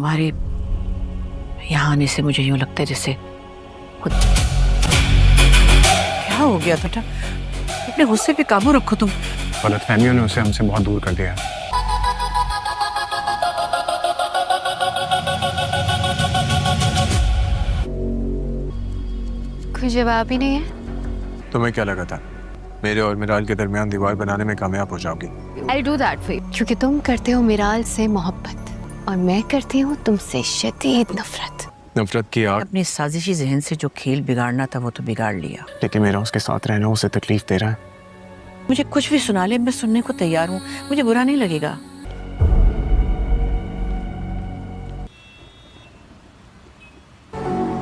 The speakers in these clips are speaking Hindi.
तुम्हारे यहाँ आने से मुझे यूं लगता है जैसे क्या हो गया बेटा? अपने गुस्से पे काबू रखो तुम। गलतफहमियों ने उसे हमसे बहुत दूर कर दिया। कोई जवाब ही नहीं है। तुम्हें क्या लगा था मेरे और मिराल के दरमियान दीवार बनाने में कामयाब हो जाओगी? I'll do that for you. क्योंकि तुम करते हो मिराल से मोहब्बत और मैं करती हूँ तुमसे शदीद नफरत। नफरत की आग। अपने साजिशी जहन से जो खेल बिगाड़ना था वो तो बिगाड़ लिया, लेकिन मेरा उसके साथ रहना उसे तकलीफ दे रहा है। मुझे कुछ भी सुना ले, मैं सुनने को तैयार हूँ, मुझे बुरा नहीं लगेगा।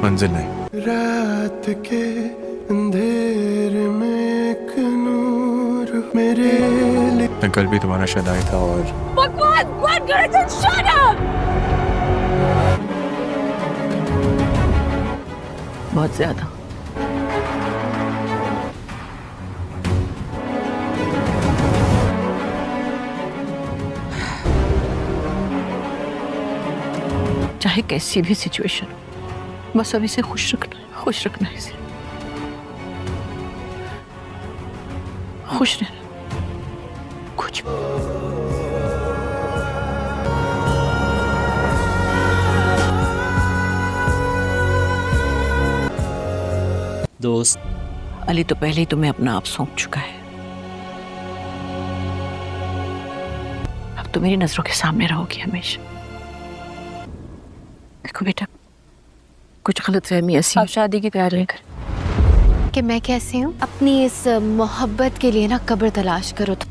मंजिल नहीं। रात के अंधेरे में एक नूर मेरे लिए। मैं कल भी तुम्हारा शदाई था और बकवास बंद कर दे, shut up! बहुत ज्यादा। चाहे कैसी भी सिचुएशन हो, बस अभी से खुश रखना है इसे। खुश रहना, कुछ भी। दोस्त अली तो पहले ही तुम्हें अपना आप सौंप चुका है। अब तो मेरी नजरों के सामने रहोगी हमेशा। देखो बेटा, कुछ गलतफहमी ऐसी अब शादी की तैयारी कर कि मैं कैसी हूँ। अपनी इस मोहब्बत के लिए ना कब्र तलाश करो तुम।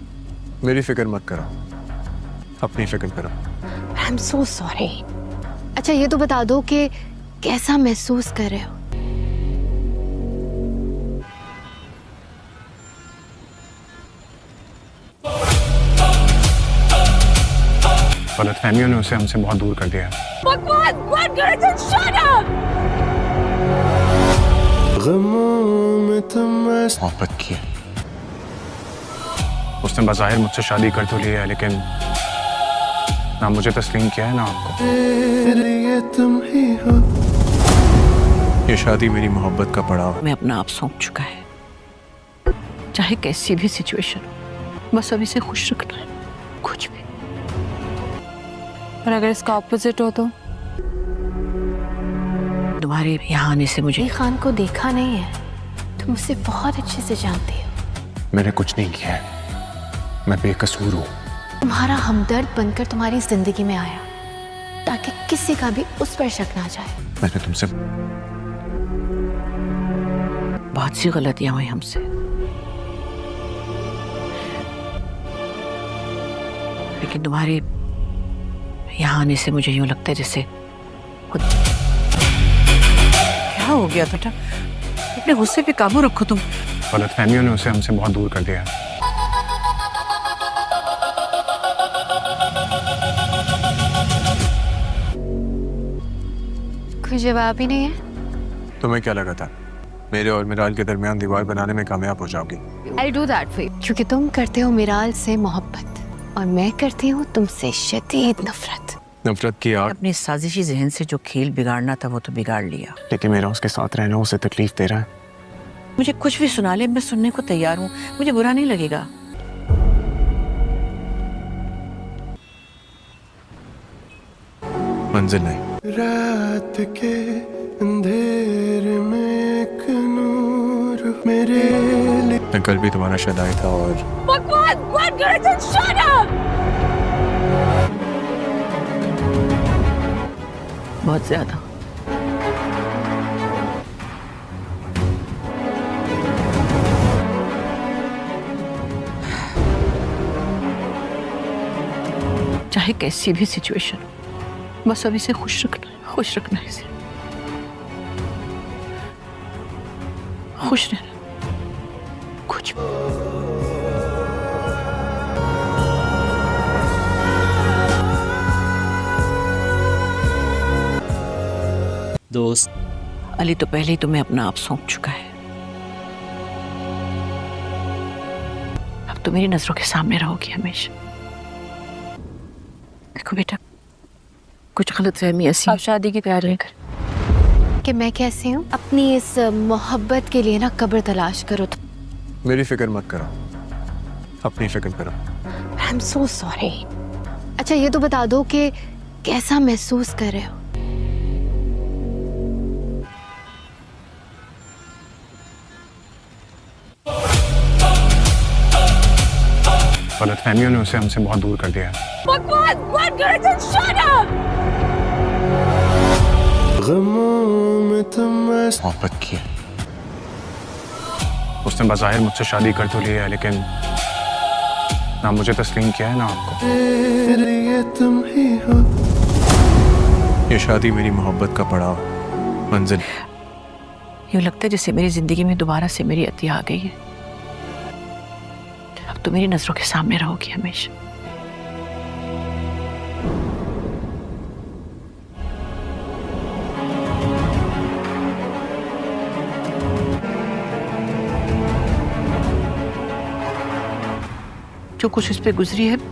मेरी फिक्र मत करो, अपनी फिक्र करो। I am so sorry. अच्छा ये तो बता दो कि कैसा महसूस कर रहे हो? गलतफहमियों ने उसे हमसे बहुत दूर कर दिया। बकवास बंद कर दे, shut up! गमों में तुम मोहब्बत की उसने बज़ाहिर मुझसे शादी कर तो ली है, लेकिन ना मुझे तस्लीम किया है ना आपको। मेरे लिए तुम ही हो। ये शादी मेरी मोहब्बत का पड़ाव है। मैं अपना आप सौंप चुका है। चाहे कैसी भी सिचुएशन हो, बस अभी से खुश रखना है, कुछ भी। और अगर इसका ऑपोजिट हो तो? तुम्हारे यहाँ आने से मुझे खान को देखा नहीं है, तुम उसे बहुत अच्छे से जानती हो। मैंने कुछ नहीं किया है, मैं बेकसूर हूँ। तुम्हारा हमदर्द बनकर तुम्हारी जिंदगी में आया ताकि किसी का भी उस पर शक ना जाए। मैंने तुमसे बहुत सी गलतियां हुई हमसे, लेकिन तुम्हारे यहाँ आने से मुझे यूं लगता है जैसे क्या हो गया बेटा? अपने गुस्से पे काबू रखो तुम। गलतफहमियों ने उसे हमसे बहुत दूर कर दिया। कोई जवाब ही नहीं है। तुम्हें क्या लगा था मेरे और मिराल के दरमियान दीवार बनाने में कामयाब हो जाओगी? I'll do that for you. क्योंकि तुम करते हो मिराल से मोहब्बत और मैं करती हूँ तुमसे शदीद नफरत। नफरत की आग। अपने साजिशी जहन से जो खेल बिगाड़ना था वो तो बिगाड़ लिया, लेकिन मेरा उसके साथ रहना उसे तकलीफ दे रहा है। मुझे कुछ भी सुना ले, मैं सुनने को तैयार हूँ, मुझे बुरा नहीं लगेगा। मंजिल नहीं। रात के अंधेरे में एक नूर मेरे लिए। मैं कल भी तुम्हारा शदाई था और बकवास बंद कर दे, shut up! बहुत ज्यादा। चाहे कैसी भी सिचुएशन हो, बस अभी से खुश रखना है इसे। खुश रहना, कुछ भी। दोस्त अली तो पहले ही तुम्हें अपना आप सौंप चुका है। अब तो मेरी नजरों के सामने रहोगी हमेशा। देखो बेटा, कुछ गलतफहमी ऐसी आप शादी की तैयारी कर। कि मैं कैसी हूँ, अपनी इस मोहब्बत के लिए ना कब्र तलाश करो। मेरी फिक्र मत करो, अपनी फिक्र करो। I am so sorry. अच्छा ये तो बता दो कि कैसा महसूस कर रहे हो? गलतफहमियों ने उसे हमसे बहुत दूर कर दिया है। गमों में तुम मोहब्बत की उसने बज़ाहिर मुझसे शादी कर तो ली है, लेकिन ना मुझे तस्लीम किया है ना आपको। मेरे लिए तुम ही हो। ये शादी मेरी मोहब्बत का पड़ाव, मंजिल। यूँ लगता है जैसे मेरी जिंदगी में दोबारा से मेरी अतिया आ गई है। अब तो मेरी नजरों के सामने रहोगी हमेशा। जो कुछ इस पे गुजरी है, और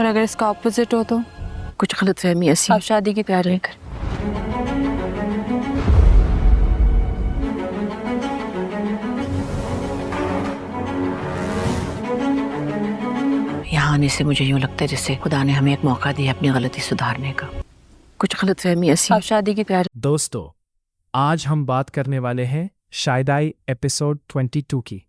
अगर इसका ऑपोजिट हो तो कुछ गलतफहमी ऐसी आप शादी की तैयारी कर। यहाँ आने से मुझे यूँ लगता है जैसे खुदा ने हमें एक मौका दिया अपनी गलती सुधारने का। कुछ गलतफहमी ऐसी आप शादी की तैयारी। दोस्तों, आज हम बात करने वाले हैं शायदाई एपिसोड 22 की,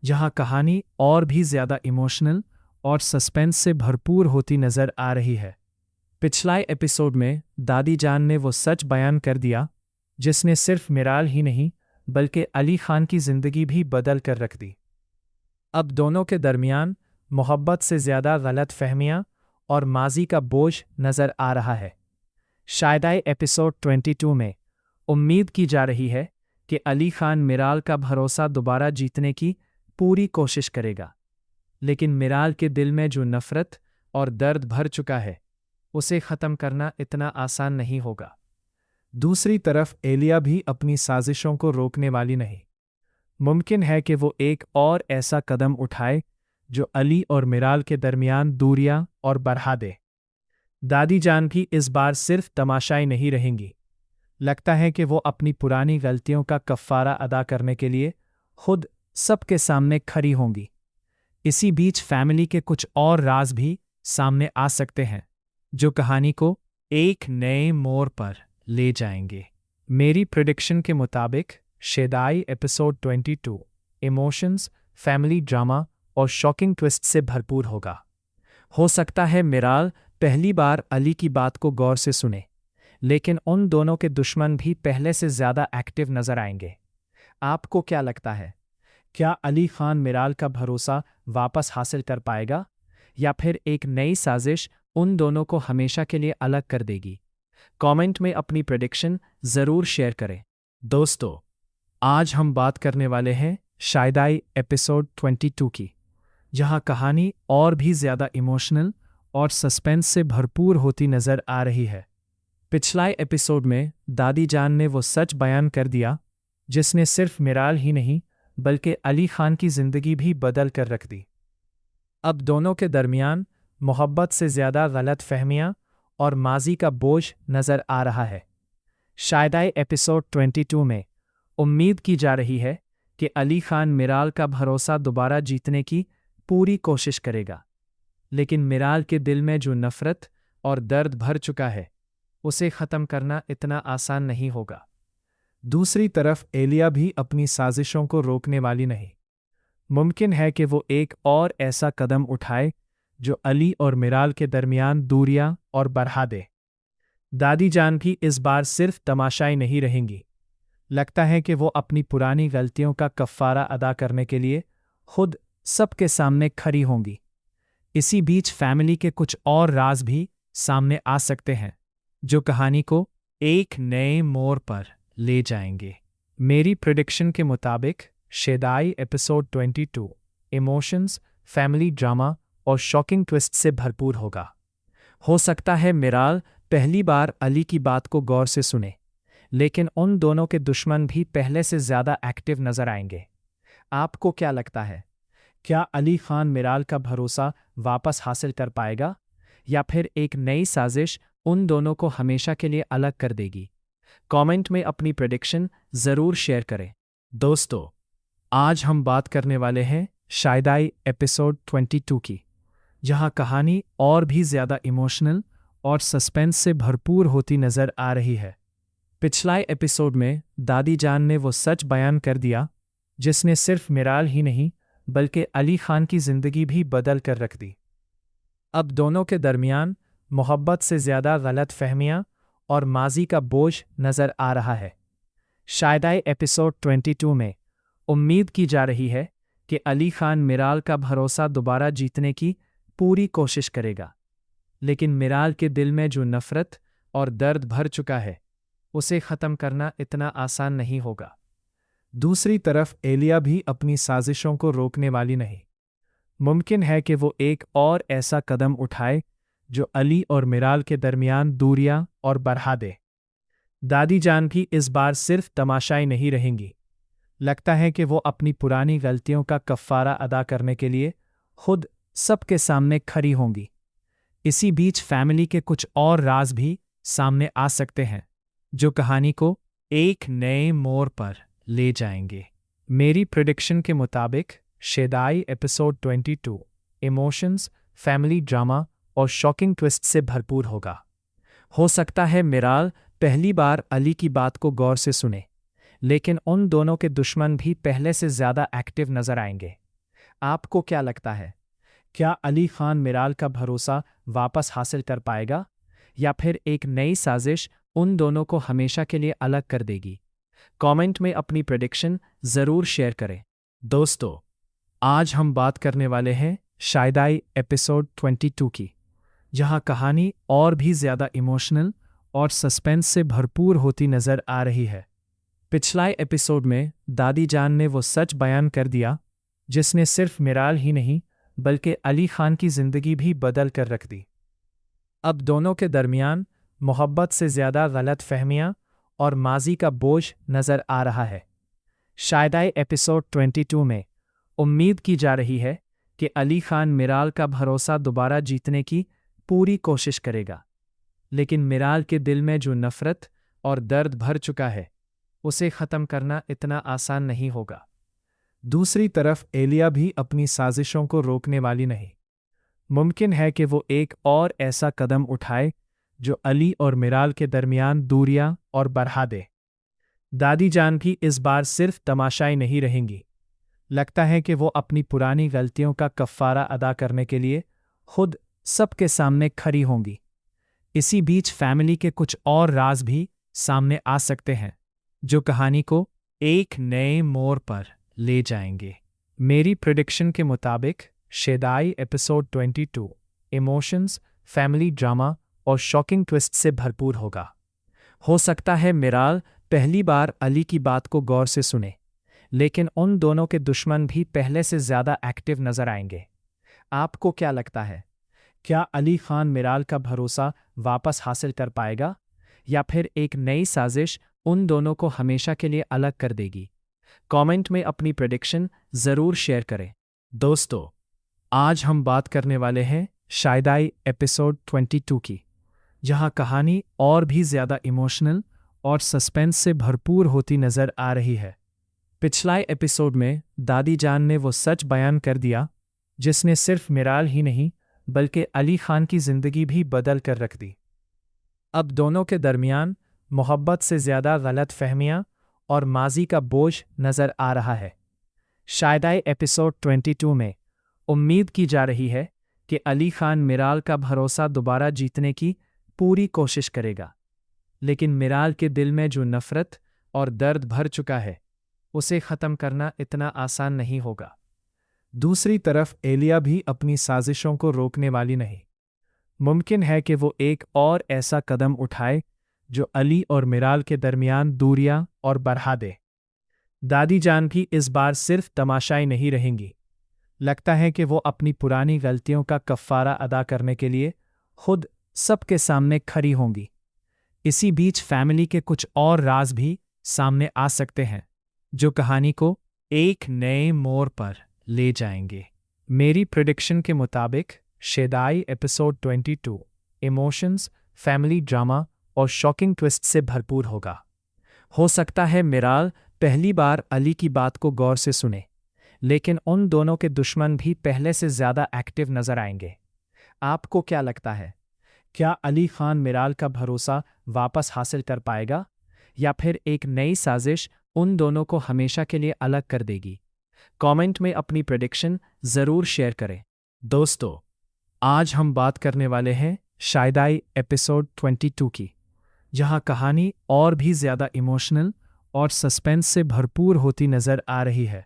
जहां कहानी और भी ज़्यादा इमोशनल और सस्पेंस से भरपूर होती नज़र आ रही है। पिछला एपिसोड में दादी जान ने वो सच बयान कर दिया जिसने सिर्फ मिराल ही नहीं बल्कि अली खान की ज़िंदगी भी बदल कर रख दी। अब दोनों के दरमियान मोहब्बत से ज़्यादा गलत फहमियाँ और माजी का बोझ नज़र आ रहा है। शायदाई एपिसोड 22 में उम्मीद की जा रही है कि अली खान मिराल का भरोसा दोबारा जीतने की पूरी कोशिश करेगा, लेकिन मिराल के दिल में जो नफ़रत और दर्द भर चुका है उसे ख़त्म करना इतना आसान नहीं होगा। दूसरी तरफ एलिया भी अपनी साजिशों को रोकने वाली नहीं। मुमकिन है कि वो एक और ऐसा कदम उठाए जो अली और मिराल के दरमियान दूरियां और बढ़ा दे। दादी जान भी इस बार सिर्फ तमाशाई नहीं रहेंगी। लगता है कि वो अपनी पुरानी गलतियों का कफ़ारा अदा करने के लिए खुद सबके सामने खड़ी होंगी। इसी बीच फैमिली के कुछ और राज भी सामने आ सकते हैं जो कहानी को एक नए मोड़ पर ले जाएंगे। मेरी प्रेडिक्शन के मुताबिक शायदाई एपिसोड 22 इमोशंस, फैमिली ड्रामा और शॉकिंग ट्विस्ट से भरपूर होगा। हो सकता है मिराल पहली बार अली की बात को गौर से सुने, लेकिन उन दोनों के दुश्मन भी पहले से ज़्यादा एक्टिव नज़र आएंगे। आपको क्या लगता है? क्या अली खान मिराल का भरोसा वापस हासिल कर पाएगा, या फिर एक नई साजिश उन दोनों को हमेशा के लिए अलग कर देगी? कमेंट में अपनी प्रेडिक्शन ज़रूर शेयर करें। दोस्तों, आज हम बात करने वाले हैं शायदाई एपिसोड 22 की, जहां कहानी और भी ज़्यादा इमोशनल और सस्पेंस से भरपूर होती नज़र आ रही है। पिछला एपिसोड में दादी जान ने वो सच बयान कर दिया जिसने सिर्फ मिराल ही नहीं बल्कि अली खान की ज़िंदगी भी बदल कर रख दी। अब दोनों के दरमियान मोहब्बत से ज़्यादा गलत फहमियाँ और माजी का बोझ नज़र आ रहा है। शायदाई एपिसोड 22 में उम्मीद की जा रही है कि अली खान मिराल का भरोसा दोबारा जीतने की पूरी कोशिश करेगा, लेकिन मिराल के दिल में जो नफ़रत और दर्द भर चुका है उसे ख़त्म करना इतना आसान नहीं होगा। दूसरी तरफ एलिया भी अपनी साजिशों को रोकने वाली नहीं। मुमकिन है कि वो एक और ऐसा कदम उठाए जो अली और मिराल के दरमियान दूरियां और बढ़ा दे। दादी जान भी इस बार सिर्फ तमाशाई नहीं रहेंगी। लगता है कि वो अपनी पुरानी गलतियों का कफ़ारा अदा करने के लिए खुद सबके सामने खड़ी होंगी। इसी बीच फैमिली के कुछ और राज भी सामने आ सकते हैं जो कहानी को एक नए मोड़ पर ले जाएंगे। मेरी प्रेडिक्शन के मुताबिक शायदाई एपिसोड 22 इमोशंस, फैमिली ड्रामा और शॉकिंग ट्विस्ट से भरपूर होगा। हो सकता है मिराल पहली बार अली की बात को गौर से सुने, लेकिन उन दोनों के दुश्मन भी पहले से ज़्यादा एक्टिव नजर आएंगे। आपको क्या लगता है, क्या अली खान मिराल का भरोसा वापस हासिल कर पाएगा या फिर एक नई साजिश उन दोनों को हमेशा के लिए अलग कर देगी? कमेंट में अपनी प्रेडिक्शन ज़रूर शेयर करें। दोस्तों, आज हम बात करने वाले हैं शायदाई एपिसोड 22 की, जहां कहानी और भी ज़्यादा इमोशनल और सस्पेंस से भरपूर होती नज़र आ रही है। पिछला एपिसोड में दादी जान ने वो सच बयान कर दिया जिसने सिर्फ मिराल ही नहीं बल्कि अली खान की ज़िंदगी भी बदल कर रख दी। अब दोनों के दरमियान मोहब्बत से ज़्यादा गलत फहमियाँ और माजी का बोझ नज़र आ रहा है। शायदाई एपिसोड 22 में उम्मीद की जा रही है कि अली खान मिराल का भरोसा दोबारा जीतने की पूरी कोशिश करेगा, लेकिन मिराल के दिल में जो नफ़रत और दर्द भर चुका है उसे ख़त्म करना इतना आसान नहीं होगा। दूसरी तरफ एलिया भी अपनी साजिशों को रोकने वाली नहीं। मुमकिन है कि वो एक और ऐसा कदम उठाए जो अली और मिराल के दरमियान दूरियां और बढ़ा दे। दादी जान भी इस बार सिर्फ तमाशाई नहीं रहेंगी। लगता है कि वो अपनी पुरानी गलतियों का कफ़ारा अदा करने के लिए खुद सबके सामने खड़ी होंगी। इसी बीच फैमिली के कुछ और राज भी सामने आ सकते हैं जो कहानी को एक नए मोड़ पर ले जाएंगे। मेरी प्रेडिक्शन के मुताबिक शायदाई एपिसोड 22 इमोशंस, फैमिली ड्रामा और शॉकिंग ट्विस्ट से भरपूर होगा। हो सकता है मिराल पहली बार अली की बात को गौर से सुने, लेकिन उन दोनों के दुश्मन भी पहले से ज़्यादा एक्टिव नज़र आएंगे। आपको क्या लगता है, क्या अली खान मिराल का भरोसा वापस हासिल कर पाएगा या फिर एक नई साजिश उन दोनों को हमेशा के लिए अलग कर देगी? कमेंट में अपनी प्रेडिक्शन ज़रूर शेयर करें। दोस्तों, आज हम बात करने वाले हैं शायदाई एपिसोड 22 की, जहां कहानी और भी ज़्यादा इमोशनल और सस्पेंस से भरपूर होती नज़र आ रही है। पिछला एपिसोड में दादी जान ने वो सच बयान कर दिया जिसने सिर्फ मिराल ही नहीं बल्कि अली खान की ज़िंदगी भी बदल कर रख दी। अब दोनों के दरमियान मोहब्बत से ज़्यादा गलत फहमियाँ और माजी का बोझ नज़र आ रहा है। शायदाई एपिसोड 22 में उम्मीद की जा रही है कि अली खान मिराल का भरोसा दोबारा जीतने की पूरी कोशिश करेगा, लेकिन मिराल के दिल में जो नफ़रत और दर्द भर चुका है उसे ख़त्म करना इतना आसान नहीं होगा। दूसरी तरफ एलिया भी अपनी साजिशों को रोकने वाली नहीं। मुमकिन है कि वो एक और ऐसा कदम उठाए जो अली और मिराल के दरमियान दूरियां और बढ़ा दे। दादी जान भी इस बार सिर्फ तमाशाई नहीं रहेंगी। लगता है कि वो अपनी पुरानी गलतियों का कफ़ारा अदा करने के लिए खुद सबके सामने खड़ी होंगी। इसी बीच फैमिली के कुछ और राज भी सामने आ सकते हैं जो कहानी को एक नए मोड़ पर ले जाएंगे। मेरी प्रेडिक्शन के मुताबिक शायदाई एपिसोड 22 इमोशंस, फैमिली ड्रामा और शॉकिंग ट्विस्ट से भरपूर होगा। हो सकता है मिराल पहली बार अली की बात को गौर से सुने, लेकिन उन दोनों के दुश्मन भी पहले से ज़्यादा एक्टिव नज़र आएंगे। आपको क्या लगता है, क्या अली खान मिराल का भरोसा वापस हासिल कर पाएगा या फिर एक नई साजिश उन दोनों को हमेशा के लिए अलग कर देगी? कमेंट में अपनी प्रेडिक्शन ज़रूर शेयर करें। दोस्तों, आज हम बात करने वाले हैं शायदाई एपिसोड 22 की, जहां कहानी और भी ज़्यादा इमोशनल और सस्पेंस से भरपूर होती नज़र आ रही है। पिछला एपिसोड में दादी जान ने वो सच बयान कर दिया जिसने सिर्फ मिराल ही नहीं बल्कि अली खान की ज़िंदगी भी बदल कर रख दी। अब दोनों के दरमियान मोहब्बत से ज़्यादा गलत फहमियाँ और माजी का बोझ नज़र आ रहा है। शायदाई एपिसोड 22 में उम्मीद की जा रही है कि अली खान मिराल का भरोसा दोबारा जीतने की पूरी कोशिश करेगा, लेकिन मिराल के दिल में जो नफ़रत और दर्द भर चुका है उसे ख़त्म करना इतना आसान नहीं होगा। दूसरी तरफ एलिया भी अपनी साजिशों को रोकने वाली नहीं। मुमकिन है कि वो एक और ऐसा कदम उठाए जो अली और मिराल के दरमियान दूरियां और बढ़ा दे। दादी जान भी इस बार सिर्फ तमाशाई नहीं रहेंगी। लगता है कि वो अपनी पुरानी गलतियों का कफ़ारा अदा करने के लिए खुद सबके सामने खड़ी होंगी। इसी बीच फैमिली के कुछ और राज भी सामने आ सकते हैं जो कहानी को एक नए मोड़ पर ले जाएंगे। मेरी प्रेडिक्शन के मुताबिक शायदाई एपिसोड 22 इमोशंस, फैमिली ड्रामा और शॉकिंग ट्विस्ट से भरपूर होगा। हो सकता है मिराल पहली बार अली की बात को गौर से सुने, लेकिन उन दोनों के दुश्मन भी पहले से ज्यादा एक्टिव नजर आएंगे। आपको क्या लगता है, क्या अली खान मिराल का भरोसा वापस हासिल कर पाएगा या फिर एक नई साजिश उन दोनों को हमेशा के लिए अलग कर देगी? कमेंट में अपनी प्रेडिक्शन जरूर शेयर करें। दोस्तों, आज हम बात करने वाले हैं शायदाई एपिसोड 22 की, जहां कहानी और भी ज्यादा इमोशनल और सस्पेंस से भरपूर होती नजर आ रही है।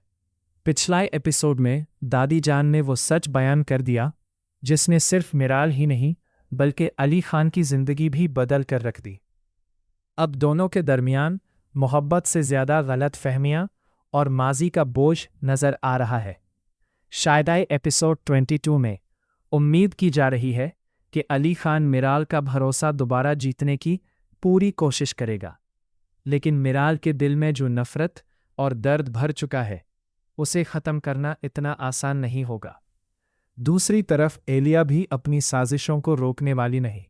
पिछला एपिसोड में दादी जान ने वो सच बयान कर दिया जिसने सिर्फ मिराल ही नहीं बल्कि अली खान की जिंदगी भी बदल कर रख दी। अब दोनों के दरमियान मोहब्बत से ज्यादा गलत फहमियां और माजी का बोझ नजर आ रहा है। शायदाई एपिसोड 22 में उम्मीद की जा रही है कि अली खान मिराल का भरोसा दोबारा जीतने की पूरी कोशिश करेगा, लेकिन मिराल के दिल में जो नफरत और दर्द भर चुका है उसे ख़त्म करना इतना आसान नहीं होगा। दूसरी तरफ एलिया भी अपनी साजिशों को रोकने वाली नहीं।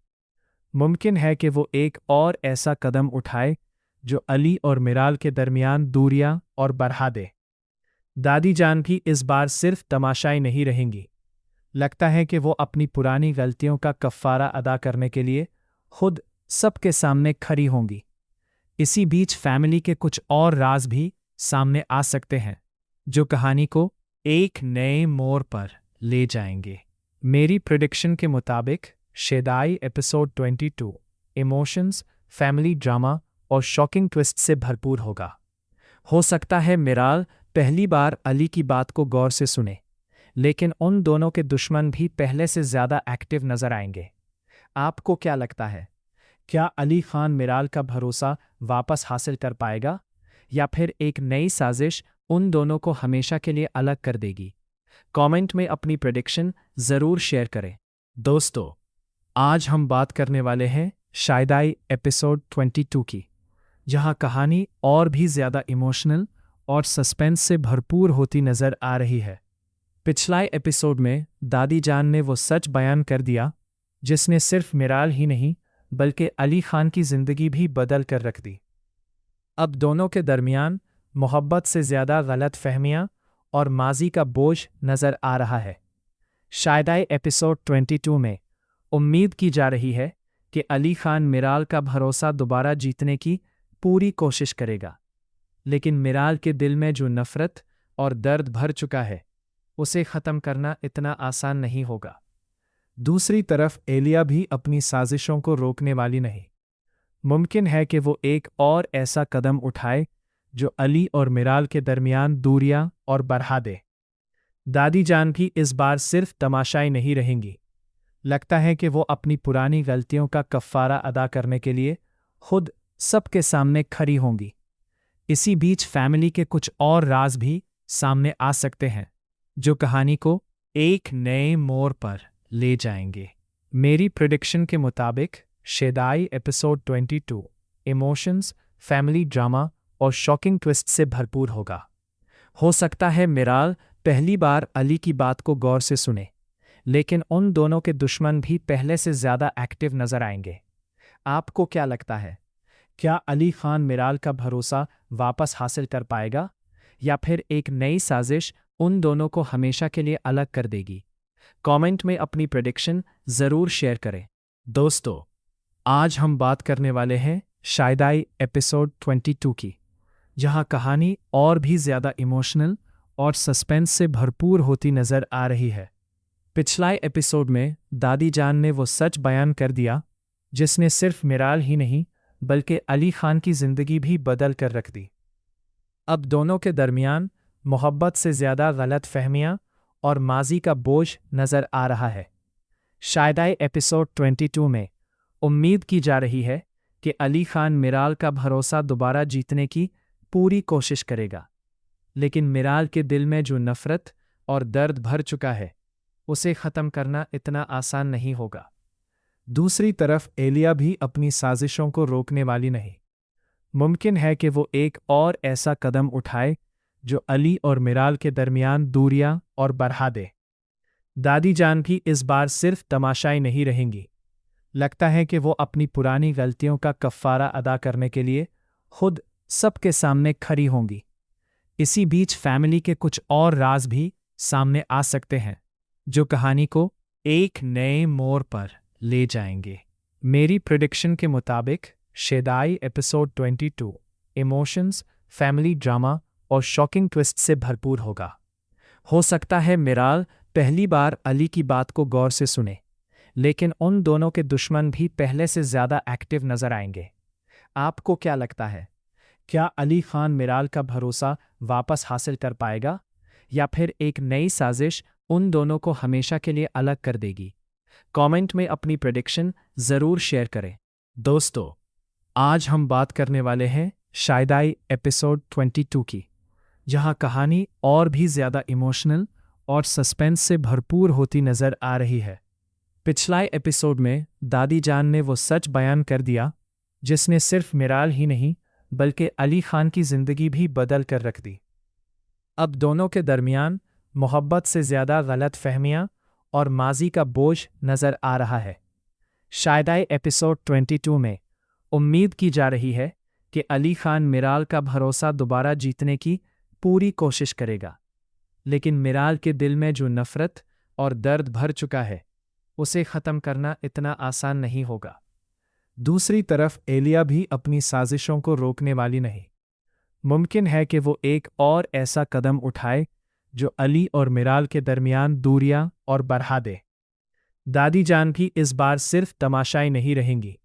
मुमकिन है कि वो एक और ऐसा कदम उठाए जो अली और मिराल के दरमियान दूरियां और बढ़ा दे। दादी जान भी इस बार सिर्फ तमाशाई नहीं रहेंगी। लगता है कि वो अपनी पुरानी गलतियों का कफ़ारा अदा करने के लिए खुद सबके सामने खड़ी होंगी। इसी बीच फैमिली के कुछ और राज भी सामने आ सकते हैं जो कहानी को एक नए मोड़ पर ले जाएंगे। मेरी प्रेडिक्शन के मुताबिक शायदाई एपिसोड 22 इमोशंस, फैमिली ड्रामा और शॉकिंग ट्विस्ट से भरपूर होगा। हो सकता है मिराल पहली बार अली की बात को गौर से सुने, लेकिन उन दोनों के दुश्मन भी पहले से ज्यादा एक्टिव नजर आएंगे। आपको क्या लगता है, क्या अली खान मिराल का भरोसा वापस हासिल कर पाएगा या फिर एक नई साजिश उन दोनों को हमेशा के लिए अलग कर देगी? कमेंट में अपनी प्रेडिक्शन जरूर शेयर करें। दोस्तों, आज हम बात करने वाले हैं शायदाई एपिसोड 22 की, जहां कहानी और भी ज्यादा इमोशनल और सस्पेंस से भरपूर होती नजर आ रही है। पिछला एपिसोड में दादी जान ने वो सच बयान कर दिया जिसने सिर्फ मिराल ही नहीं बल्कि अली खान की जिंदगी भी बदल कर रख दी। अब दोनों के दरमियान मोहब्बत से ज्यादा गलत फहमियां और माजी का बोझ नजर आ रहा है। शायदाई एपिसोड 22 में उम्मीद की जा रही है कि अली खान मिराल का भरोसा दोबारा जीतने की पूरी कोशिश करेगा, लेकिन मिराल के दिल में जो नफरत और दर्द भर चुका है उसे ख़त्म करना इतना आसान नहीं होगा। दूसरी तरफ एलिया भी अपनी साजिशों को रोकने वाली नहीं। मुमकिन है कि वो एक और ऐसा कदम उठाए जो अली और मिराल के दरमियान दूरियां और बढ़ा दे। दादी जान भी इस बार सिर्फ तमाशाई नहीं रहेंगी। लगता है कि वो अपनी पुरानी गलतियों का कफ़ारा अदा करने के लिए खुद सबके सामने खड़ी होंगी। इसी बीच फैमिली के कुछ और राज भी सामने आ सकते हैं जो कहानी को एक नए मोड़ पर ले जाएंगे। मेरी प्रेडिक्शन के मुताबिक शायदाई एपिसोड 22 इमोशंस, फैमिली ड्रामा और शॉकिंग ट्विस्ट से भरपूर होगा। हो सकता है मिराल पहली बार अली की बात को गौर से सुने, लेकिन उन दोनों के दुश्मन भी पहले से ज्यादा एक्टिव नजर आएंगे। आपको क्या लगता है, क्या अली खान मिराल का भरोसा वापस हासिल कर पाएगा या फिर एक नई साजिश उन दोनों को हमेशा के लिए अलग कर देगी? कमेंट में अपनी प्रेडिक्शन जरूर शेयर करें। दोस्तों, आज हम बात करने वाले हैं शायदाई एपिसोड 22 की, जहां कहानी और भी ज्यादा इमोशनल और सस्पेंस से भरपूर होती नजर आ रही है। पिछला एपिसोड में दादी जान ने वो सच बयान कर दिया जिसने सिर्फ मिराल ही नहीं बल्कि अली खान की जिंदगी भी बदल कर रख दी। अब दोनों के दरमियान मोहब्बत से ज्यादा गलत फहमियां और माजी का बोझ नजर आ रहा है। शायदाई एपिसोड 22 में उम्मीद की जा रही है कि अली खान मिराल का भरोसा दोबारा जीतने की पूरी कोशिश करेगा, लेकिन मिराल के दिल में जो नफरत और दर्द भर चुका है उसे ख़त्म करना इतना आसान नहीं होगा। दूसरी तरफ एलिया भी अपनी साजिशों को रोकने वाली नहीं। मुमकिन है कि वो एक और ऐसा कदम उठाए जो अली और मिराल के दरमियान दूरियां और बढ़ा दे। दादी जान भी इस बार सिर्फ तमाशाई नहीं रहेंगी। लगता है कि वो अपनी पुरानी गलतियों का कफ़ारा अदा करने के लिए खुद सबके सामने खड़ी होंगी। इसी बीच फैमिली के कुछ और राज भी सामने आ सकते हैं जो कहानी को एक नए मोड़ पर ले जाएंगे। मेरी प्रेडिक्शन के मुताबिक शायदाई एपिसोड 22 इमोशंस, फैमिली ड्रामा और शॉकिंग ट्विस्ट से भरपूर होगा। हो सकता है मिराल पहली बार अली की बात को गौर से सुने, लेकिन उन दोनों के दुश्मन भी पहले से ज़्यादा एक्टिव नजर आएंगे। आपको क्या लगता है? क्या अली खान मिराल का भरोसा वापस हासिल कर पाएगा या फिर एक नई साजिश उन दोनों को हमेशा के लिए अलग कर देगी? कमेंट में अपनी प्रेडिक्शन ज़रूर शेयर करें। दोस्तों, आज हम बात करने वाले हैं शायदाई एपिसोड 22 की, जहां कहानी और भी ज़्यादा इमोशनल और सस्पेंस से भरपूर होती नज़र आ रही है। पिछला एपिसोड में दादी जान ने वो सच बयान कर दिया जिसने सिर्फ मिराल ही नहीं बल्कि अली खान की ज़िंदगी भी बदल कर रख दी। अब दोनों के दरमियान मोहब्बत से ज़्यादा गलत फहमियाँ और माजी का बोझ नज़र आ रहा है। शायदाई एपिसोड 22 में उम्मीद की जा रही है कि अली खान मिराल का भरोसा दोबारा जीतने की पूरी कोशिश करेगा, लेकिन मिराल के दिल में जो नफ़रत और दर्द भर चुका है उसे ख़त्म करना इतना आसान नहीं होगा। दूसरी तरफ एलिया भी अपनी साजिशों को रोकने वाली नहीं। मुमकिन है कि वो एक और ऐसा कदम उठाए जो अली और मिराल के दरमियान दूरियां और बढ़ा दे। दादी जान भी इस बार सिर्फ तमाशाई नहीं रहेंगी।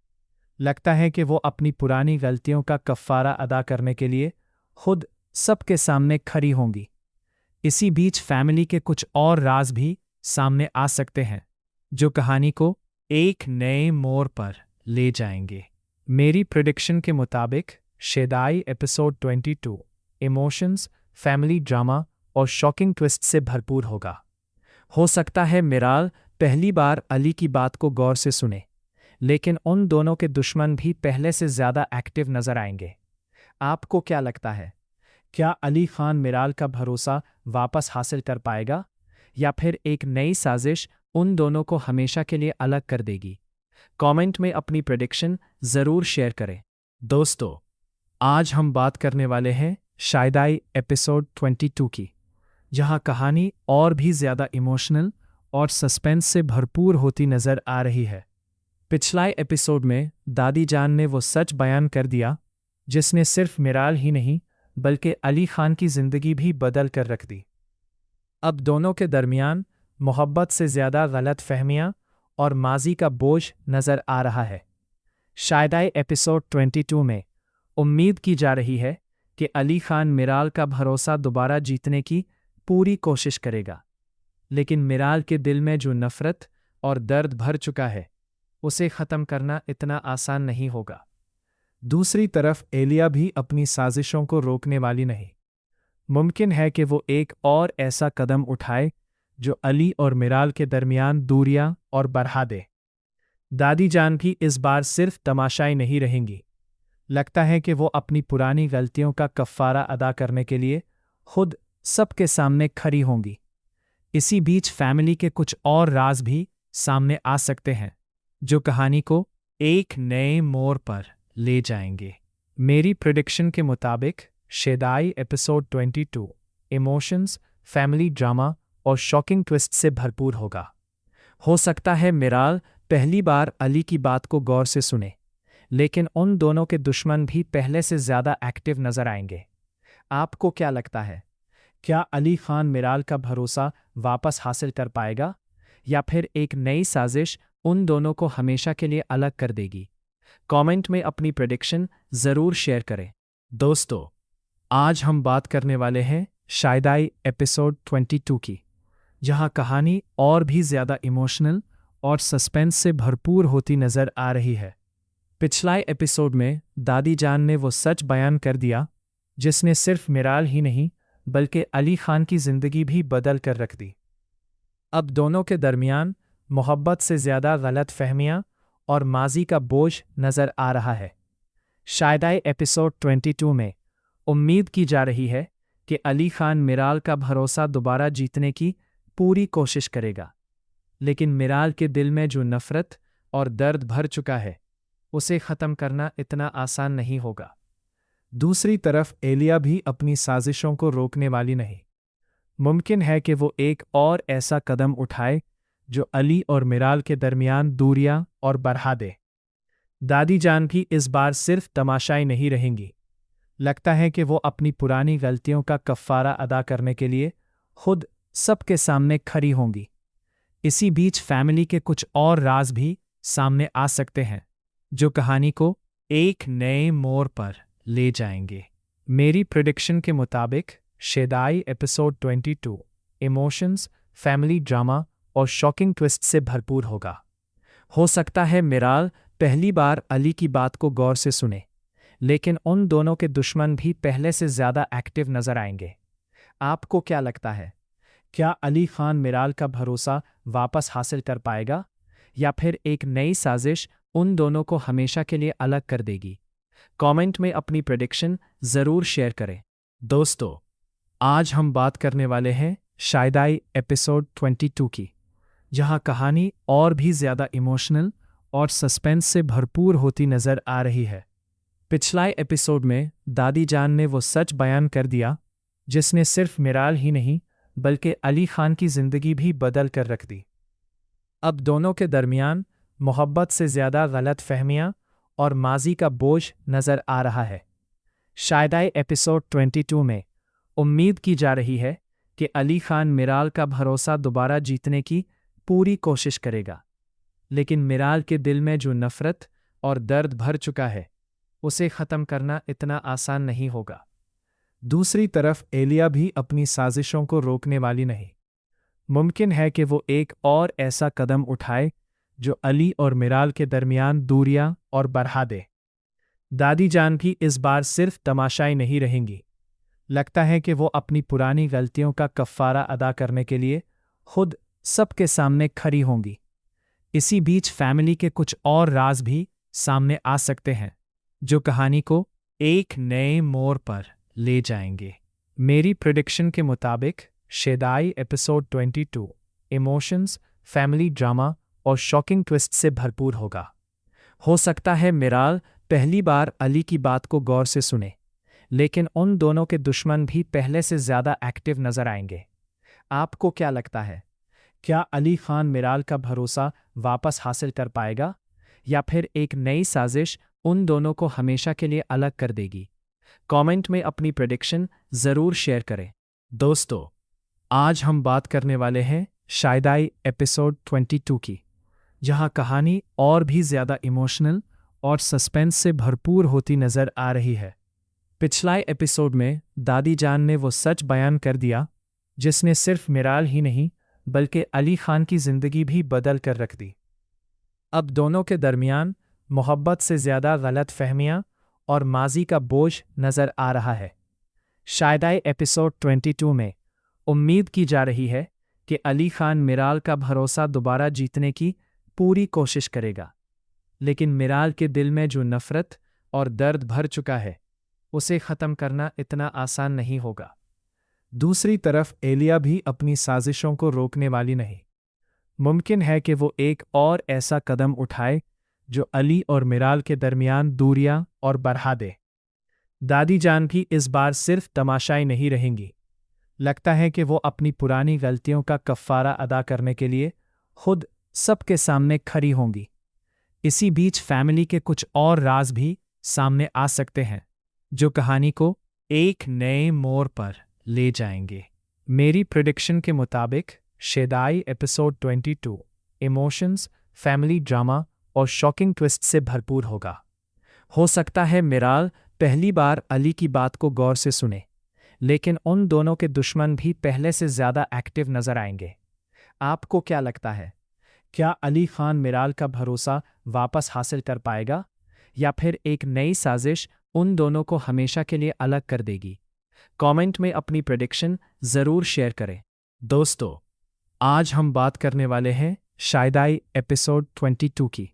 लगता है कि वो अपनी पुरानी गलतियों का कफ़ारा अदा करने के लिए खुद सबके सामने खड़ी होंगी। इसी बीच फैमिली के कुछ और राज भी सामने आ सकते हैं जो कहानी को एक नए मोड़ पर ले जाएंगे। मेरी प्रेडिक्शन के मुताबिक शायदाई एपिसोड 22 इमोशंस, फैमिली ड्रामा और शॉकिंग ट्विस्ट से भरपूर होगा। हो सकता है मिराल पहली बार अली की बात को गौर से सुने, लेकिन उन दोनों के दुश्मन भी पहले से ज़्यादा एक्टिव नजर आएंगे। आपको क्या लगता है? क्या अली खान मिराल का भरोसा वापस हासिल कर पाएगा या फिर एक नई साजिश उन दोनों को हमेशा के लिए अलग कर देगी? कमेंट में अपनी प्रेडिक्शन ज़रूर शेयर करें। दोस्तों, आज हम बात करने वाले हैं शायदाई एपिसोड 22 की, जहां कहानी और भी ज़्यादा इमोशनल और सस्पेंस से भरपूर होती नज़र आ रही है। पिछला एपिसोड में दादी जान ने वो सच बयान कर दिया जिसने सिर्फ मिराल ही नहीं बल्कि अली खान की ज़िंदगी भी बदल कर रख दी। अब दोनों के दरमियान मोहब्बत से ज़्यादा गलत फहमियाँ और माजी का बोझ नज़र आ रहा है। शायदाई एपिसोड 22 में उम्मीद की जा रही है कि अली खान मिराल का भरोसा दोबारा जीतने की पूरी कोशिश करेगा, लेकिन मिराल के दिल में जो नफ़रत और दर्द भर चुका है उसे ख़त्म करना इतना आसान नहीं होगा। दूसरी तरफ एलिया भी अपनी साजिशों को रोकने वाली नहीं। मुमकिन है कि वो एक और ऐसा कदम उठाए जो अली और मिराल के दरमियान दूरियां और बढ़ा दे। दादी जान भी इस बार सिर्फ तमाशाई नहीं रहेंगी। लगता है कि वो अपनी पुरानी गलतियों का कफ़ारा अदा करने के लिए खुद सबके सामने खड़ी होंगी। इसी बीच फैमिली के कुछ और राज भी सामने आ सकते हैं जो कहानी को एक नए मोड़ पर ले जाएंगे। मेरी प्रेडिक्शन के मुताबिक शायदाई एपिसोड 22 इमोशंस, फैमिली ड्रामा और शॉकिंग ट्विस्ट से भरपूर होगा। हो सकता है मिराल पहली बार अली की बात को गौर से सुने, लेकिन उन दोनों के दुश्मन भी पहले से ज़्यादा एक्टिव नजर आएंगे। आपको क्या लगता है? क्या अली खान मिराल का भरोसा वापस हासिल कर पाएगा या फिर एक नई साजिश उन दोनों को हमेशा के लिए अलग कर देगी? कमेंट में अपनी प्रेडिक्शन ज़रूर शेयर करें। दोस्तों, आज हम बात करने वाले हैं शायदाई एपिसोड 22 की, जहां कहानी और भी ज़्यादा इमोशनल और सस्पेंस से भरपूर होती नज़र आ रही है। पिछला एपिसोड में दादी जान ने वो सच बयान कर दिया जिसने सिर्फ मिराल ही नहीं बल्कि अली खान की ज़िंदगी भी बदल कर रख दी। अब दोनों के दरमियान मोहब्बत से ज़्यादा गलत फहमियाँ और माजी का बोझ नजर आ रहा है। शायद आए एपिसोड 22 में उम्मीद की जा रही है कि अली खान मिराल का भरोसा दोबारा जीतने की पूरी कोशिश करेगा, लेकिन मिराल के दिल में जो नफरत और दर्द भर चुका है उसे ख़त्म करना इतना आसान नहीं होगा। दूसरी तरफ एलिया भी अपनी साजिशों को रोकने वाली नहीं। मुमकिन है कि वो एक और ऐसा कदम उठाए जो अली और मिराल के दरमियान दूरियां और बढ़ा दे। दादी जान भी इस बार सिर्फ तमाशाई नहीं रहेंगी। लगता है कि वो अपनी पुरानी गलतियों का कफ़ारा अदा करने के लिए खुद सबके सामने खड़ी होंगी। इसी बीच फैमिली के कुछ और राज भी सामने आ सकते हैं जो कहानी को एक नए मोड़ पर ले जाएंगे। मेरी प्रेडिक्शन के मुताबिक शेदाई एपिसोड 22 इमोशंस, फैमिली ड्रामा और शॉकिंग ट्विस्ट से भरपूर होगा। हो सकता है मिराल पहली बार अली की बात को गौर से सुने, लेकिन उन दोनों के दुश्मन भी पहले से ज़्यादा एक्टिव नजर आएंगे। आपको क्या लगता है? क्या अली खान मिराल का भरोसा वापस हासिल कर पाएगा, या फिर एक नई साजिश उन दोनों को हमेशा के लिए अलग कर देगी? कमेंट में अपनी प्रेडिक्शन ज़रूर शेयर करें। दोस्तों, आज हम बात करने वाले हैं शायदाई एपिसोड 22 की, जहां कहानी और भी ज़्यादा इमोशनल और सस्पेंस से भरपूर होती नज़र आ रही है। पिछला एपिसोड में दादी जान ने वो सच बयान कर दिया जिसने सिर्फ मिराल ही नहीं बल्कि अली खान की ज़िंदगी भी बदल कर रख दी। अब दोनों के दरमियान मोहब्बत से ज़्यादा गलत फहमियाँ और माजी का बोझ नज़र आ रहा है। शायदाई एपिसोड 22 में उम्मीद की जा रही है कि अली खान मिराल का भरोसा दोबारा जीतने की पूरी कोशिश करेगा, लेकिन मिराल के दिल में जो नफरत और दर्द भर चुका है उसे ख़त्म करना इतना आसान नहीं होगा। दूसरी तरफ एलिया भी अपनी साजिशों को रोकने वाली नहीं। मुमकिन है कि वो एक और ऐसा कदम उठाए जो अली और मिराल के दरमियान दूरियां और बढ़ा दे। दादी जान भी इस बार सिर्फ तमाशाई नहीं रहेंगी। लगता है कि वो अपनी पुरानी गलतियों का कफ़ारा अदा करने के लिए खुद सबके सामने खड़ी होंगी। इसी बीच फैमिली के कुछ और राज भी सामने आ सकते हैं जो कहानी को एक नए मोड़ पर ले जाएंगे। मेरी प्रेडिक्शन के मुताबिक शेदाई एपिसोड 22 इमोशंस, फैमिली ड्रामा और शॉकिंग ट्विस्ट से भरपूर होगा। हो सकता है मिराल पहली बार अली की बात को गौर से सुने, लेकिन उन दोनों के दुश्मन भी पहले से ज़्यादा एक्टिव नजर आएंगे। आपको क्या लगता है? क्या अली खान मिराल का भरोसा वापस हासिल कर पाएगा, या फिर एक नई साजिश उन दोनों को हमेशा के लिए अलग कर देगी? कमेंट में अपनी प्रेडिक्शन ज़रूर शेयर करें। दोस्तों, आज हम बात करने वाले हैं शायदाई एपिसोड 22 की, जहां कहानी और भी ज़्यादा इमोशनल और सस्पेंस से भरपूर होती नज़र आ रही है। पिछला एपिसोड में दादी जान ने वो सच बयान कर दिया जिसने सिर्फ मिराल ही नहीं बल्कि अली खान की ज़िंदगी भी बदल कर रख दी। अब दोनों के दरमियान मोहब्बत से ज़्यादा गलत फहमियाँ और माजी का बोझ नज़र आ रहा है। शायदाई एपिसोड 22 में उम्मीद की जा रही है कि अली खान मिराल का भरोसा दोबारा जीतने की पूरी कोशिश करेगा, लेकिन मिराल के दिल में जो नफरत और दर्द भर चुका है उसे ख़त्म करना इतना आसान नहीं होगा। दूसरी तरफ एलिया भी अपनी साजिशों को रोकने वाली नहीं। मुमकिन है कि वो एक और ऐसा कदम उठाए जो अली और मिराल के दरमियान दूरियां और बढ़ा दे। दादी जान भी इस बार सिर्फ तमाशाई नहीं रहेंगी। लगता है कि वो अपनी पुरानी गलतियों का कफ़ारा अदा करने के लिए खुद सबके सामने खड़ी होंगी। इसी बीच फैमिली के कुछ और राज भी सामने आ सकते हैं जो कहानी को एक नए मोड़ पर ले जाएंगे। मेरी प्रेडिक्शन के मुताबिक शेदाई एपिसोड 22 इमोशंस, फैमिली ड्रामा और शॉकिंग ट्विस्ट से भरपूर होगा। हो सकता है मिराल पहली बार अली की बात को गौर से सुने, लेकिन उन दोनों के दुश्मन भी पहले से ज़्यादा एक्टिव नजर आएंगे। आपको क्या लगता है? क्या अली खान मिराल का भरोसा वापस हासिल कर पाएगा, या फिर एक नई साजिश उन दोनों को हमेशा के लिए अलग कर देगी? कमेंट में अपनी प्रेडिक्शन ज़रूर शेयर करें। दोस्तों, आज हम बात करने वाले हैं शायदाई एपिसोड 22 की,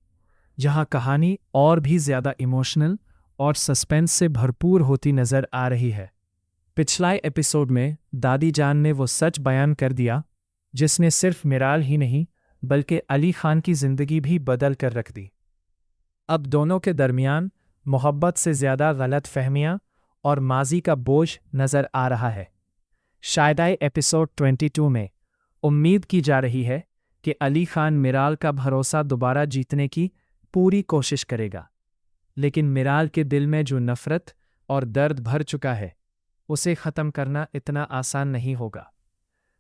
जहां कहानी और भी ज्यादा इमोशनल और सस्पेंस से भरपूर होती नजर आ रही है। पिछला एपिसोड में दादी जान ने वो सच बयान कर दिया जिसने सिर्फ मिराल ही नहीं बल्कि अली खान की जिंदगी भी बदल कर रख दी। अब दोनों के दरमियान मोहब्बत से ज्यादा गलत फहमियां और माजी का बोझ नजर आ रहा है। शायद एपिसोड 22 में उम्मीद की जा रही है कि अली खान मिराल का भरोसा दोबारा जीतने की पूरी कोशिश करेगा, लेकिन मिराल के दिल में जो नफरत और दर्द भर चुका है उसे ख़त्म करना इतना आसान नहीं होगा।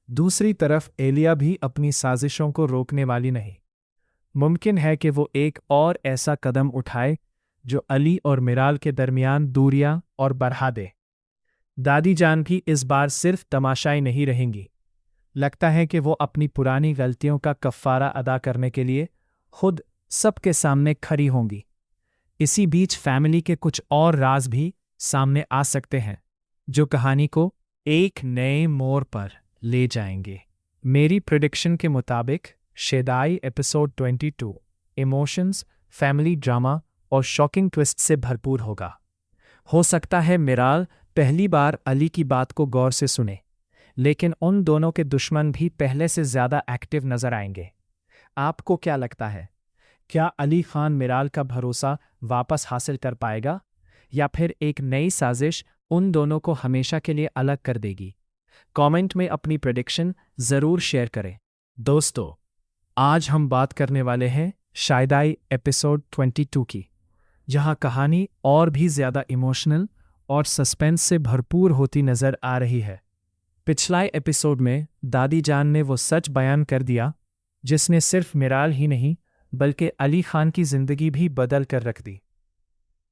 दूसरी तरफ एलिया भी अपनी साजिशों को रोकने वाली नहीं। मुमकिन है कि वो एक और ऐसा कदम उठाए जो अली और मिराल के दरमियान दूरियां और बढ़ा दे। दादी जान भी इस बार सिर्फ तमाशाई नहीं रहेंगी। लगता है कि वो अपनी पुरानी गलतियों का कफ़ारा अदा करने के लिए खुद सबके सामने खड़ी होंगी। इसी बीच फैमिली के कुछ और राज भी सामने आ सकते हैं जो कहानी को एक नए मोड़ पर ले जाएंगे। मेरी प्रेडिक्शन के मुताबिक शेदाई एपिसोड 22 इमोशंस, फैमिली ड्रामा और शॉकिंग ट्विस्ट से भरपूर होगा। हो सकता है मिराल पहली बार अली की बात को गौर से सुने, लेकिन उन दोनों के दुश्मन भी पहले से ज्यादा एक्टिव नजर आएंगे। आपको क्या लगता है? क्या अली खान मिराल का भरोसा वापस हासिल कर पाएगा या फिर एक नई साजिश उन दोनों को हमेशा के लिए अलग कर देगी? कमेंट में अपनी प्रेडिक्शन जरूर शेयर करें। दोस्तों, आज हम बात करने वाले हैं शायदाई एपिसोड 22 की, जहां कहानी और भी ज्यादा इमोशनल और सस्पेंस से भरपूर होती नजर आ रही है। पिछला एपिसोड में दादी जान ने वो सच बयान कर दिया जिसने सिर्फ मिराल ही नहीं बल्कि अली खान की जिंदगी भी बदल कर रख दी।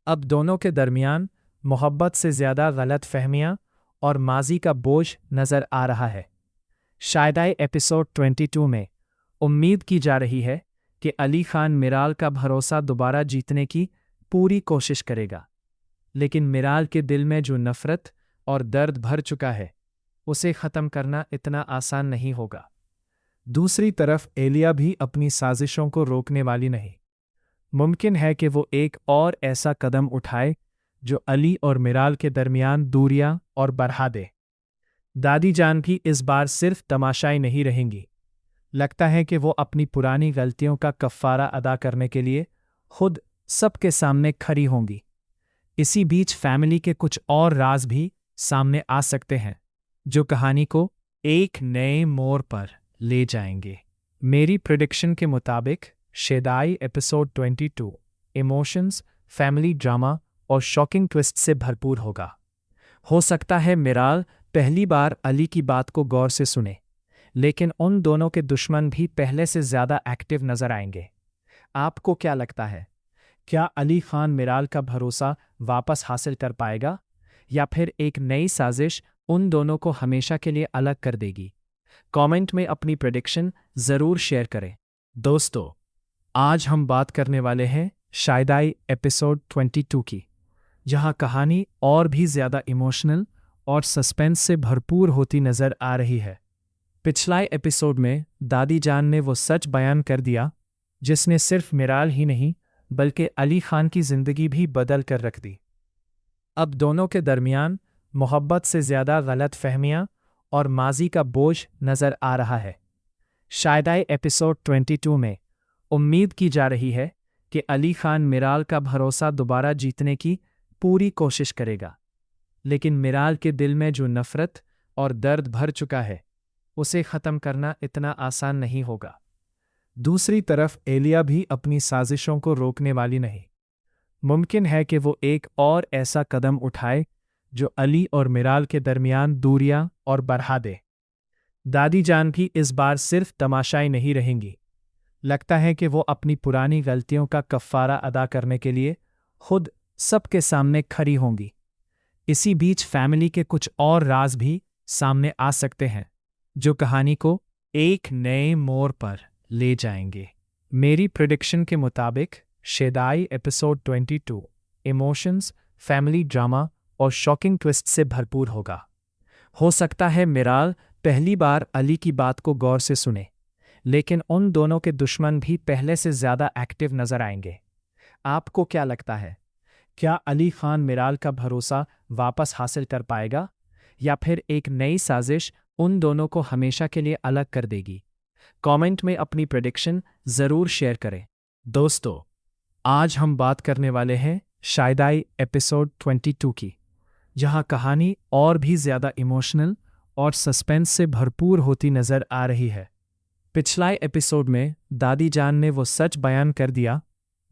अब दोनों के दरमियान मोहब्बत से ज्यादा गलत फहमियां और माजी का बोझ नजर आ रहा है। शायद एपिसोड 22 में उम्मीद की जा रही है कि अली खान मिराल का भरोसा दोबारा जीतने की पूरी कोशिश करेगा, लेकिन मिराल के दिल में जो नफरत और दर्द भर चुका है उसे ख़त्म करना इतना आसान नहीं होगा। दूसरी तरफ एलिया भी अपनी साजिशों को रोकने वाली नहीं। मुमकिन है कि वो एक और ऐसा कदम उठाए जो अली और मिराल के दरमियान दूरियां और बढ़ा दे। दादी जान भी इस बार सिर्फ तमाशाई नहीं रहेंगी। लगता है कि वो अपनी पुरानी गलतियों का कफ़ारा अदा करने के लिए खुद सबके सामने खड़ी होंगी। इसी बीच फैमिली के कुछ और राज भी सामने आ सकते हैं जो कहानी को एक नए मोड़ पर ले जाएंगे। मेरी प्रेडिक्शन के मुताबिक शेदाई एपिसोड 22 इमोशंस, फैमिली ड्रामा और शॉकिंग ट्विस्ट से भरपूर होगा। हो सकता है मिराल पहली बार अली की बात को गौर से सुने, लेकिन उन दोनों के दुश्मन भी पहले से ज्यादा एक्टिव नजर आएंगे। आपको क्या लगता है? क्या अली खान मिराल का भरोसा वापस हासिल कर पाएगा या फिर एक नई साजिश उन दोनों को हमेशा के लिए अलग कर देगी? कमेंट में अपनी प्रेडिक्शन जरूर शेयर करें। दोस्तों, आज हम बात करने वाले हैं शायदाई एपिसोड 22 की, जहां कहानी और भी ज्यादा इमोशनल और सस्पेंस से भरपूर होती नजर आ रही है। पिछला एपिसोड में दादी जान ने वो सच बयान कर दिया जिसने सिर्फ मिराल ही नहीं बल्कि अली खान की जिंदगी भी बदल कर रख दी। अब दोनों के दरमियान मोहब्बत से ज्यादा गलत फहमियां और माजी का बोझ नजर आ रहा है। शायद एपिसोड 22 में उम्मीद की जा रही है कि अली खान मिराल का भरोसा दोबारा जीतने की पूरी कोशिश करेगा, लेकिन मिराल के दिल में जो नफरत और दर्द भर चुका है उसे ख़त्म करना इतना आसान नहीं होगा। दूसरी तरफ एलिया भी अपनी साजिशों को रोकने वाली नहीं। मुमकिन है कि वो एक और ऐसा कदम उठाए जो अली और मिराल के दरमियान दूरियां और बढ़ा दे। दादी जान भी इस बार सिर्फ तमाशाई नहीं रहेंगी। लगता है कि वो अपनी पुरानी गलतियों का कफ़ारा अदा करने के लिए खुद सबके सामने खड़ी होंगी। इसी बीच फैमिली के कुछ और राज भी सामने आ सकते हैं जो कहानी को एक नए मोड़ पर ले जाएंगे। मेरी प्रेडिक्शन के मुताबिक शेदाई एपिसोड 22 इमोशंस, फैमिली ड्रामा और शॉकिंग ट्विस्ट से भरपूर होगा। हो सकता है मिराल पहली बार अली की बात को गौर से सुने, लेकिन उन दोनों के दुश्मन भी पहले से ज्यादा एक्टिव नजर आएंगे। आपको क्या लगता है, क्या अली खान मिराल का भरोसा वापस हासिल कर पाएगा या फिर एक नई साजिश उन दोनों को हमेशा के लिए अलग कर देगी? कमेंट में अपनी प्रेडिक्शन ज़रूर शेयर करें। दोस्तों, आज हम बात करने वाले हैं शायदाई एपिसोड 22 की, जहां कहानी और भी ज़्यादा इमोशनल और सस्पेंस से भरपूर होती नज़र आ रही है। पिछला एपिसोड में दादी जान ने वो सच बयान कर दिया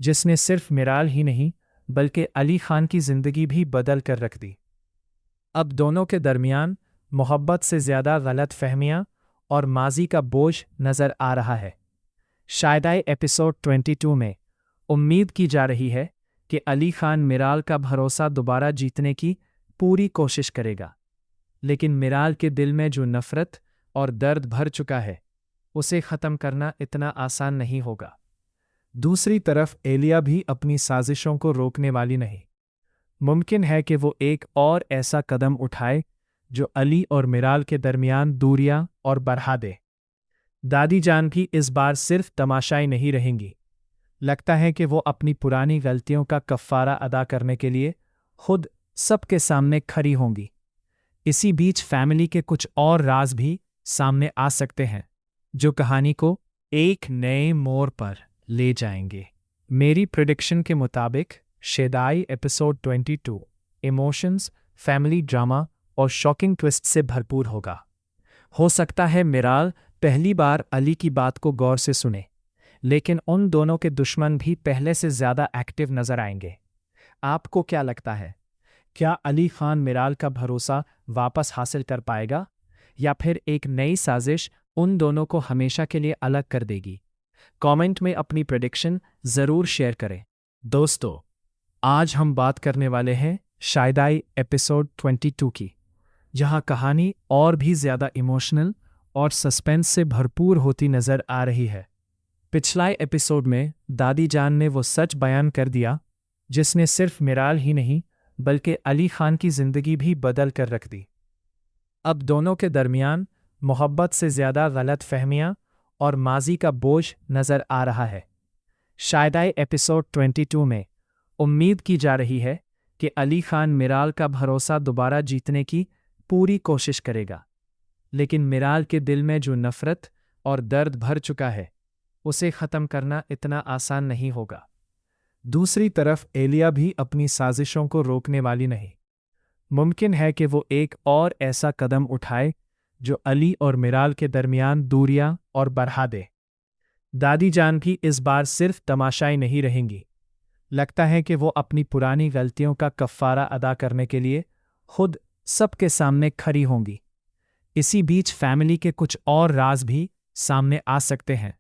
जिसने सिर्फ मिराल ही नहीं बल्कि अली खान की ज़िंदगी भी बदल कर रख दी। अब दोनों के दरमियान मोहब्बत से ज़्यादा गलत फहमियाँ और माजी का बोझ नज़र आ रहा है। शायदाई एपिसोड 22 में उम्मीद की जा रही है कि अली खान मिराल का भरोसा दोबारा जीतने की पूरी कोशिश करेगा, लेकिन मिराल के दिल में जो नफ़रत और दर्द भर चुका है उसे ख़त्म करना इतना आसान नहीं होगा। दूसरी तरफ एलिया भी अपनी साजिशों को रोकने वाली नहीं। मुमकिन है कि वो एक और ऐसा कदम उठाए जो अली और मिराल के दरमियान दूरियां और बढ़ा दे। दादी जान भी इस बार सिर्फ तमाशाई नहीं रहेंगी। लगता है कि वो अपनी पुरानी गलतियों का कफ़ारा अदा करने के लिए खुद सबके सामने खड़ी होंगी। इसी बीच फैमिली के कुछ और राज भी सामने आ सकते हैं जो कहानी को एक नए मोड़ पर ले जाएंगे। मेरी प्रेडिक्शन के मुताबिक शायदाई एपिसोड 22 इमोशंस, फैमिली ड्रामा और शॉकिंग ट्विस्ट से भरपूर होगा। हो सकता है मिराल पहली बार अली की बात को गौर से सुने, लेकिन उन दोनों के दुश्मन भी पहले से ज़्यादा एक्टिव नज़र आएंगे। आपको क्या लगता है, क्या अली खान मिराल का भरोसा वापस हासिल कर पाएगा या फिर एक नई साजिश उन दोनों को हमेशा के लिए अलग कर देगी? कमेंट में अपनी प्रेडिक्शन ज़रूर शेयर करें। दोस्तों, आज हम बात करने वाले हैं शायदाई एपिसोड 22 की, जहां कहानी और भी ज़्यादा इमोशनल और सस्पेंस से भरपूर होती नज़र आ रही है। पिछला एपिसोड में दादी जान ने वो सच बयान कर दिया जिसने सिर्फ मिराल ही नहीं बल्कि अली खान की ज़िंदगी भी बदल कर रख दी। अब दोनों के दरमियान मोहब्बत से ज़्यादा गलत फहमियाँ और माजी का बोझ नज़र आ रहा है। शायदाई एपिसोड 22 में उम्मीद की जा रही है कि अली खान मिराल का भरोसा दोबारा जीतने की पूरी कोशिश करेगा, लेकिन मिराल के दिल में जो नफ़रत और दर्द भर चुका है उसे ख़त्म करना इतना आसान नहीं होगा। दूसरी तरफ एलिया भी अपनी साजिशों को रोकने वाली नहीं। मुमकिन है कि वो एक और ऐसा कदम उठाए जो अली और मिराल के दरमियान दूरियां और बढ़ा दे। दादी जान भी इस बार सिर्फ तमाशाई नहीं रहेंगी। लगता है कि वो अपनी पुरानी गलतियों का कफ़ारा अदा करने के लिए खुद सबके सामने खड़ी होंगी। इसी बीच फैमिली के कुछ और राज भी सामने आ सकते हैं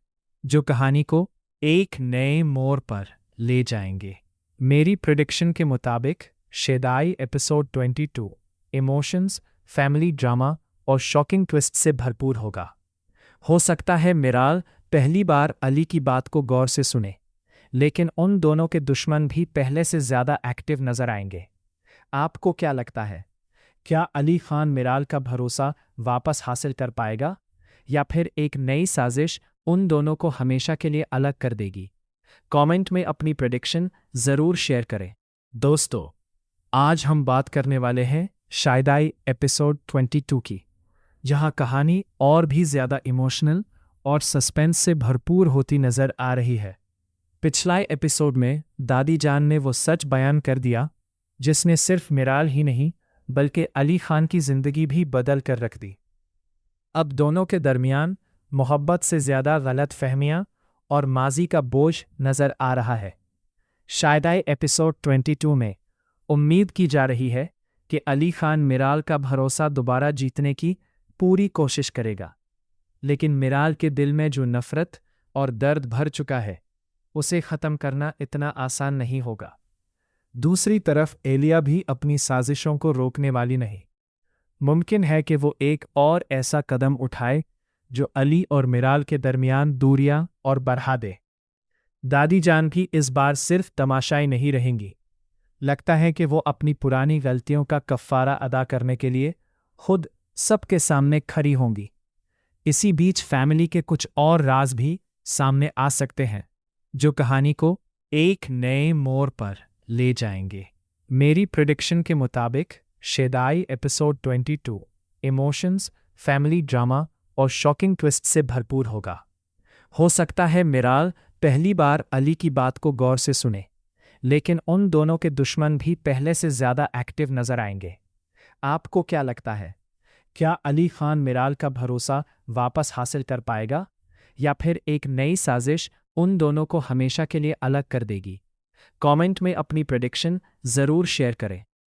जो कहानी को एक नए मोड़ पर ले जाएंगे। मेरी प्रेडिक्शन के मुताबिक शायदाई एपिसोड 22 इमोशंस, फैमिली ड्रामा और शॉकिंग ट्विस्ट से भरपूर होगा। हो सकता है मिराल पहली बार अली की बात को गौर से सुने, लेकिन उन दोनों के दुश्मन भी पहले से ज़्यादा एक्टिव नज़र आएंगे। आपको क्या लगता है, क्या अली खान मिराल का भरोसा वापस हासिल कर पाएगा या फिर एक नई साजिश उन दोनों को हमेशा के लिए अलग कर देगी? कमेंट में अपनी प्रेडिक्शन ज़रूर शेयर करें। दोस्तों, आज हम बात करने वाले हैं शायदाई एपिसोड 22 की, जहां कहानी और भी ज़्यादा इमोशनल और सस्पेंस से भरपूर होती नज़र आ रही है। पिछला एपिसोड में दादी जान ने वो सच बयान कर दिया जिसने सिर्फ मिराल ही नहीं बल्कि अली खान की ज़िंदगी भी बदल कर रख दी। अब दोनों के दरमियान मोहब्बत से ज़्यादा गलत फहमियाँ और माजी का बोझ नज़र आ रहा है। शायदाई एपिसोड 22 में उम्मीद की जा रही है कि अली खान मिराल का भरोसा दोबारा जीतने की पूरी कोशिश करेगा, लेकिन मिराल के दिल में जो नफ़रत और दर्द भर चुका है उसे ख़त्म करना इतना आसान नहीं होगा। दूसरी तरफ एलिया भी अपनी साजिशों को रोकने वाली नहीं। मुमकिन है कि वो एक और ऐसा कदम उठाए जो अली और मिराल के दरमियान दूरियां और बढ़ा दे। दादी जान भी इस बार सिर्फ तमाशाई नहीं रहेंगी। लगता है कि वो अपनी पुरानी गलतियों का कफ़ारा अदा करने के लिए खुद सबके सामने खड़ी होंगी। इसी बीच फैमिली के कुछ और राज भी सामने आ सकते हैं जो कहानी को एक नए मोड़ पर ले जाएंगे। मेरी प्रिडिक्शन के मुताबिक शायदाई एपिसोड 22 इमोशंस, फैमिली ड्रामा और शॉकिंग ट्विस्ट से भरपूर होगा। हो सकता है मिराल पहली बार अली की बात को गौर से सुने, लेकिन उन दोनों के दुश्मन भी पहले से ज़्यादा एक्टिव नजर आएंगे। आपको क्या लगता है? क्या अली खान मिराल का भरोसा वापस हासिल कर पाएगा, या फिर एक नई साजिश उन दोनों को हमेशा के लिए अलग कर देगी? कमेंट में अपनी प्रेडिक्शन ज़रूर शेयर करें।